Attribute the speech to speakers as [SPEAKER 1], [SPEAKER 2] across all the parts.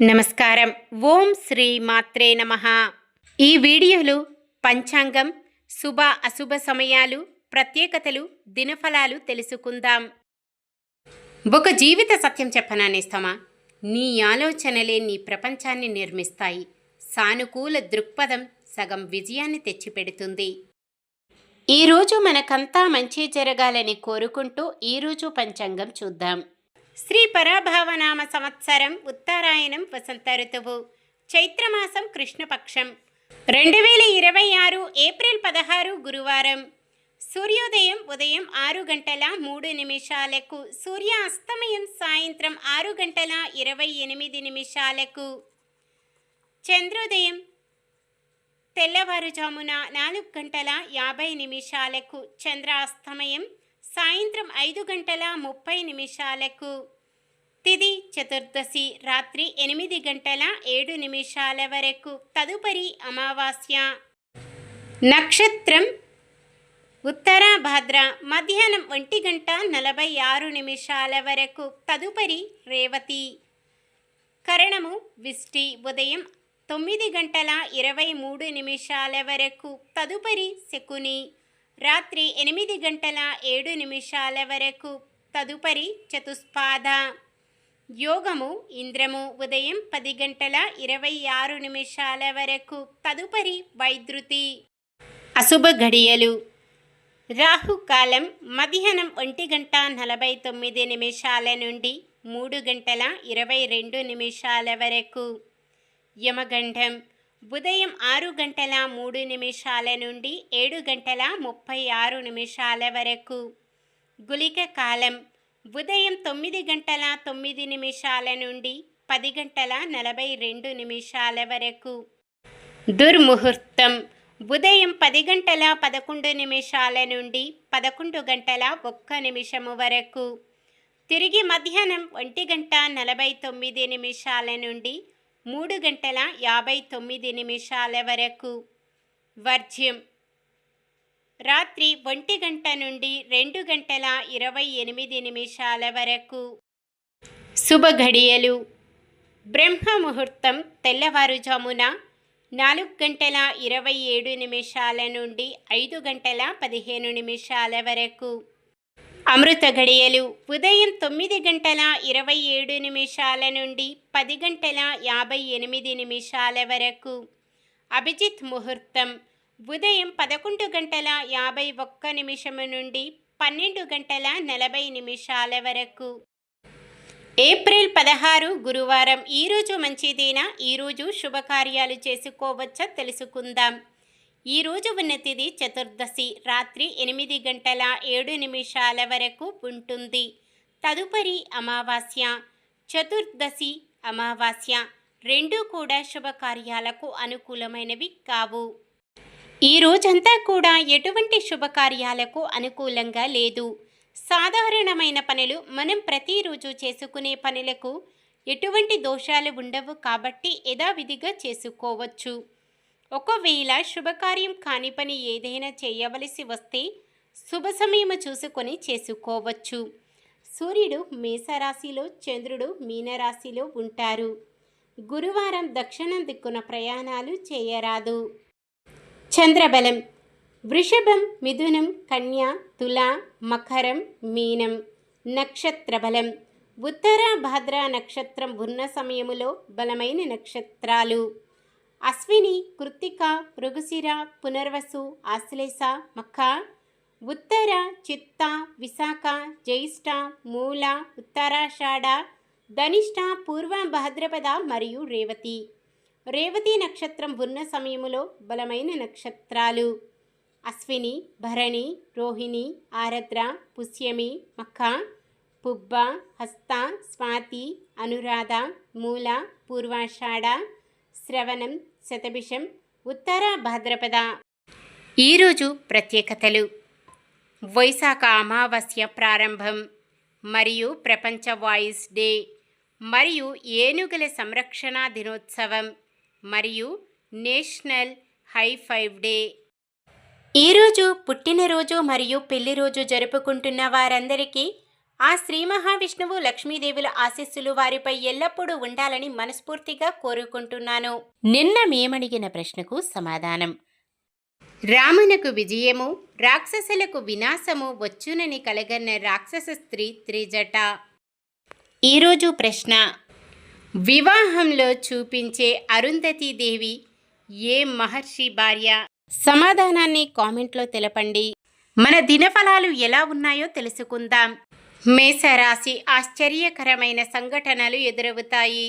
[SPEAKER 1] నమస్కారం. ఓం శ్రీ మాత్రే నమః. ఈ వీడియోలో పంచాంగం, శుభ అశుభ సమయాలు, ప్రత్యేకతలు, దినఫలాలు తెలుసుకుందాం. ఒక జీవిత సత్యం చెప్పనానేస్తామా? నీ ఆలోచనలే నీ ప్రపంచాన్ని నిర్మిస్తాయి. సానుకూల దృక్పథం సగం విజయాన్ని తెచ్చిపెడుతుంది. ఈరోజు మనకంతా మంచి జరగాలని కోరుకుంటూ ఈరోజు పంచాంగం చూద్దాం. శ్రీ పరాభావనామ సంవత్సరం ఉత్తరాయణం వసంత ఋతువు చైత్రమాసం కృష్ణపక్షం 2026 ఏప్రిల్ 16 గురువారం. సూర్యోదయం ఉదయం 6:03 సూర్య అస్తమయం సాయంత్రం 6:28 చంద్రోదయం తెల్లవారుజామున 4:50 చంద్రాస్తమయం సాయంత్రం 5:30 తిథి చతుర్దశి రాత్రి 8:07 వరకు. తదుపరి అమావాస్య. నక్షత్రం ఉత్తరాభాద్ర మధ్యాహ్నం 1:46 వరకు. తదుపరి రేవతి. కరణము విష్టి ఉదయం 9:23 వరకు. తదుపరి శకుని రాత్రి 8:07 వరకు. తదుపరి చతుస్పాద. యోగము ఇంద్రము ఉదయం 10:26 వరకు. తదుపరి వైద్యుతి. అశుభ ఘడియలు రాహుకాలం మధ్యాహ్నం 1:49 నుండి 3:22 వరకు. యమగండం ఉదయం 6:03 నుండి 7:36 వరకు. గుళిక కాలం ఉదయం 9:09 నుండి 10:42 వరకు. దుర్ముహూర్తం ఉదయం 10:11 నుండి 11:01 వరకు. తిరిగి మధ్యాహ్నం 1:49 నుండి 3:59 వరకు. వర్జ్యం రాత్రి 1 నుండి 2:28 వరకు. శుభ ఘడియలు బ్రహ్మ ముహూర్తం తెల్లవారుజామున 4:27 నుండి 5:15 వరకు. అమృత ఘడియలు ఉదయం 9:27 నుండి 10:58 వరకు. అభిజిత్ ముహూర్తం ఉదయం 11:51 నుండి 12:40 వరకు. ఏప్రిల్ 16 గురువారం. ఈరోజు మంచిదేనా? ఈరోజు శుభకార్యాలు చేసుకోవచ్చా తెలుసుకుందాం. ఈరోజు ఉన్న తిథి చతుర్దశి రాత్రి 8:07 వరకు ఉంటుంది. తదుపరి అమావాస్య. చతుర్దశి అమావాస్య రెండూ కూడా శుభకార్యాలకు అనుకూలమైనవి కావు. ఈ రోజంతా కూడా ఎటువంటి శుభకార్యాలకు అనుకూలంగా లేదు. సాధారణమైన పనులు మనం ప్రతిరోజు చేసుకునే పనులకు ఎటువంటి దోషాలు ఉండవు కాబట్టి యథావిధిగా చేసుకోవచ్చు. ఒకవేళ శుభకార్యం కాని పని ఏదైనా చేయవలసి వస్తే శుభ సమయం చూసుకొని చేసుకోవచ్చు. సూర్యుడు మేషరాశిలో, చంద్రుడు మీనరాశిలో ఉంటారు. గురువారం దక్షిణం దిక్కున ప్రయాణాలు చేయరాదు. చంద్రబలం వృషభం, మిథునం, కన్య, తుల, మకరం, మీనం. నక్షత్రబలం ఉత్తరాభాద్ర నక్షత్రం ఉన్న సమయములో బలమైన నక్షత్రాలు అశ్విని, కృత్తిక, మృగశిర, పునర్వసు, ఆశ్లేష, మఖ. ఉత్తర, చిత్త, విశాఖ, జ్యేష్ఠ, మూల, ఉత్తరాషాఢ, ధనిష్ట, పూర్వ భాద్రపద మరియు రేవతి. రేవతి నక్షత్రం ఉన్న సమయములో బలమైన నక్షత్రాలు అశ్విని, భరణి, రోహిణి, ఆరద్ర, పుష్యమి, మఖ, పుబ్బ, హస్త, స్వాతి, అనురాధ, మూల, పూర్వాషాఢ, శ్రవణం, శతభిషం, ఉత్తర భాద్రపద. ఈరోజు ప్రత్యేకతలు: వైశాఖ అమావాస్య ప్రారంభం మరియు ప్రపంచ వాయిస్ డే మరియు ఏనుగుల సంరక్షణ దినోత్సవం మరియు నేషనల్ హై ఫైవ్ డే. ఈరోజు పుట్టినరోజు మరియు పెళ్లిరోజు జరుపుకుంటున్న వారందరికీ ఆ శ్రీ మహావిష్ణువు లక్ష్మీదేవుల ఆశీస్సులు వారిపై ఎల్లప్పుడూ ఉండాలని మనస్ఫూర్తిగా కోరుకుంటున్నాను. నిన్న మేమడిగిన ప్రశ్నకు సమాధానం: రామునకు విజయము, రాక్షసులకు వినాశము వచ్చునని కలగన్న రాక్షస స్త్రీ త్రిజట. ఈరోజు ప్రశ్న: వివాహంలో చూపించే అరుంధతీదేవి ఏ మహర్షి భార్య? సమాధానాన్ని కామెంట్లో తెలపండి. మన దినఫలాలు ఎలా ఉన్నాయో తెలుసుకుందాం. మేషరాశి: ఆశ్చర్యకరమైన సంఘటనలు ఎదురవుతాయి.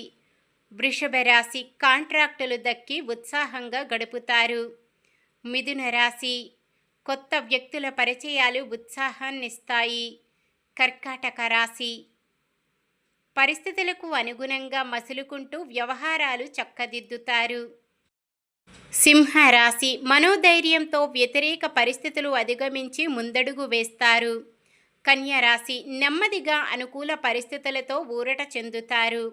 [SPEAKER 1] వృషభ రాశి: కాంట్రాక్టులు దక్కి ఉత్సాహంగా గడుపుతారు. మిథున రాశి: కొత్త వ్యక్తుల పరిచయాలు ఉత్సాహాన్నిస్తాయి. కర్కాటక రాశి: పరిస్థితులకు అనుగుణంగా మసులుకుంటూ వ్యవహారాలు చక్కదిద్దుతారు. సింహరాశి: మనోధైర్యంతో వ్యతిరేక పరిస్థితులు అధిగమించి ముందడుగు వేస్తారు. కన్యరాశి: నెమ్మదిగా అనుకూల పరిస్థితులతో ఊరట చెందుతారు.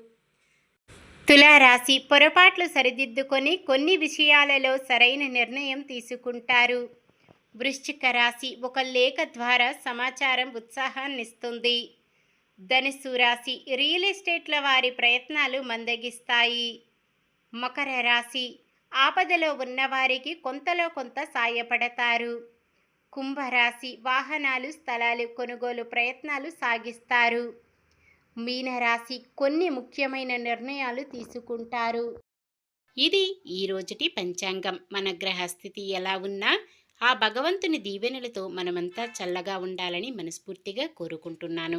[SPEAKER 1] తులారాశి: పొరపాట్లు సరిదిద్దుకొని కొన్ని విషయాలలో సరైన నిర్ణయం తీసుకుంటారు. వృశ్చిక రాశి: ఒక లేఖ ద్వారా సమాచారం ఉత్సాహాన్నిస్తుంది. ధనుస్సు రాశి: రియల్ ఎస్టేట్ల వారి ప్రయత్నాలు మందగిస్తాయి. మకర రాశి: ఆపదలో ఉన్నవారికి కొంతలో కొంత సాయపడతారు. కుంభరాశి: వాహనాలు, స్థలాలు కొనుగోలు ప్రయత్నాలు సాగిస్తారు. మీనరాశి: కొన్ని ముఖ్యమైన నిర్ణయాలు తీసుకుంటారు. ఇది ఈరోజుటి పంచాంగం. మన గ్రహస్థితి ఎలా ఉన్నా ఆ భగవంతుని దీవెనలతో మనమంతా చల్లగా ఉండాలని మనస్ఫూర్తిగా కోరుకుంటున్నాను.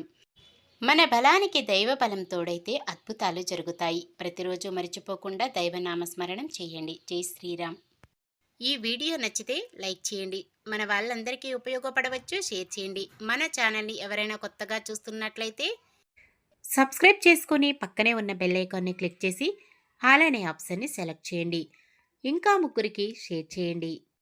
[SPEAKER 1] మన బలానికి దైవ బలం తోడైతే అద్భుతాలు జరుగుతాయి. ప్రతిరోజు మర్చిపోకుండా దైవనామస్మరణం చేయండి. జై శ్రీరామ్. ఈ వీడియో నచ్చితే లైక్ చేయండి. మన వాళ్ళందరికీ ఉపయోగపడవచ్చు, షేర్ చేయండి. మన ఛానల్ని ఎవరైనా కొత్తగా చూస్తున్నట్లయితే సబ్స్క్రైబ్ చేసుకొని పక్కనే ఉన్న బెల్ ఐకాన్ని క్లిక్ చేసి ఆల్ అనే ఆప్షన్ని సెలెక్ట్ చేయండి. ఇంకా ముగ్గురికి షేర్ చేయండి.